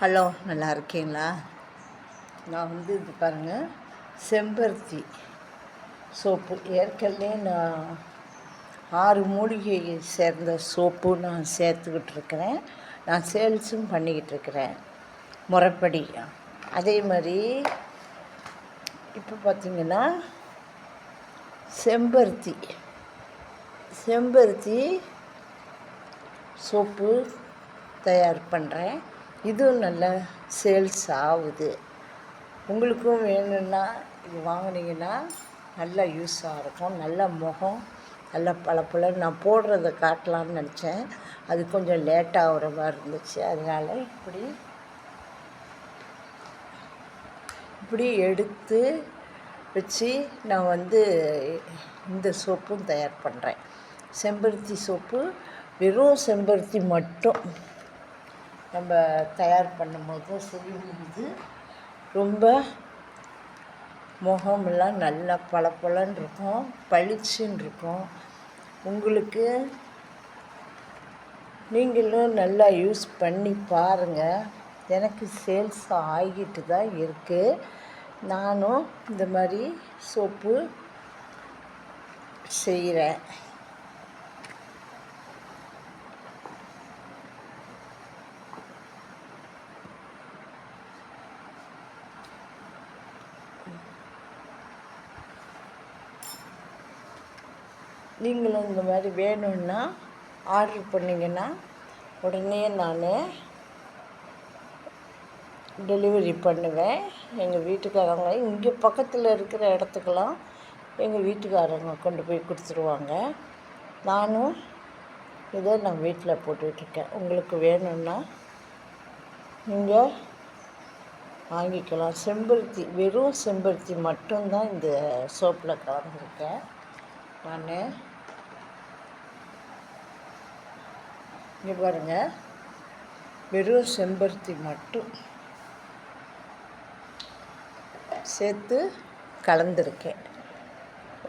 Hello, நல்லா இருக்கீங்களா? நான் இது பாருங்கள், செம்பருத்தி சோப்பு. ஏற்கனவே நான் 6 மூலிகையை சேர்ந்த சோப்பு நான் சேர்த்துக்கிட்டுருக்கிறேன். நான் சேல்ஸும் பண்ணிக்கிட்டுருக்கிறேன் முறைப்படி. அதே மாதிரி இப்போ பார்த்திங்கன்னா செம்பருத்தி சோப்பு தயார் பண்ணுறேன். இதுவும் நல்லா சேல்ஸ் ஆகுது. உங்களுக்கும் வேணும்னா இது வாங்கினீங்கன்னா நல்லா யூஸாக இருக்கும். நல்ல முகம் நல்லா பளபளன்னு. நான் போடுறத காட்டலான்னு நினச்சேன், அது கொஞ்சம் லேட்டாக ஆகிற மாதிரி இருந்துச்சு. அதனால் இப்படி எடுத்து வச்சு நான் இந்த சோப்பும் தயார் பண்ணுறேன். செம்பருத்தி சோப்பு, வெறும் செம்பருத்தி மட்டும் நம்ம தயார் பண்ணும்போது செய்யும்போது ரொம்ப முகமெல்லாம் நல்லா பளபளன்னு இருக்கும், பளிச்சுன்னு இருக்கும். உங்களுக்கு நீங்களும் நல்லா யூஸ் பண்ணி பாருங்கள். எனக்கு சேல்ஸ் ஆகிட்டு தான் இருக்குது. நானும் இந்த மாதிரி சோப்பு செய்கிறேன். நீங்களும் இந்த மாதிரி வேணும்னா ஆர்டர் பண்ணிங்கன்னா உடனே நான் டெலிவரி பண்ணுவேன். எங்கள் வீட்டுக்காரங்க இங்கே பக்கத்தில் இருக்கிற இடத்துக்கெல்லாம் எங்கள் வீட்டுக்காரங்க கொண்டு போய் கொடுத்துருவாங்க. நானும் நான் வீட்டில் போட்டுட்ருக்கேன். உங்களுக்கு வேணும்னா நீங்கள் வாங்கிக்கலாம். வெறும் செம்பருத்தி மட்டும்தான் இந்த சோப்பில் கலந்துருக்கேன் நான். இங்கே பாருங்கள், வெறும் செம்பருத்தி மட்டும் சேர்த்து கலந்துருக்கேன்.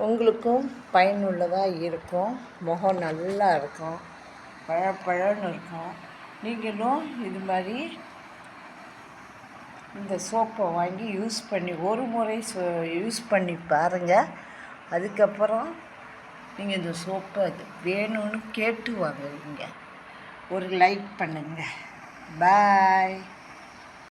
உங்களுக்கும் பயனுள்ளதாக இருக்கும். முகம் நல்லா இருக்கும், பழன்னு இருக்கும். நீங்களும் இது மாதிரி இந்த சோப்பை வாங்கி யூஸ் பண்ணி ஒரு முறை யூஸ் பண்ணி பாருங்கள். அதுக்கப்புறம் நீங்கள் இந்த சோப்பை வேணும்னு கேட்டு வாங்குவீங்க. ஒரு லைக் பண்ணுங்கள். பாய்.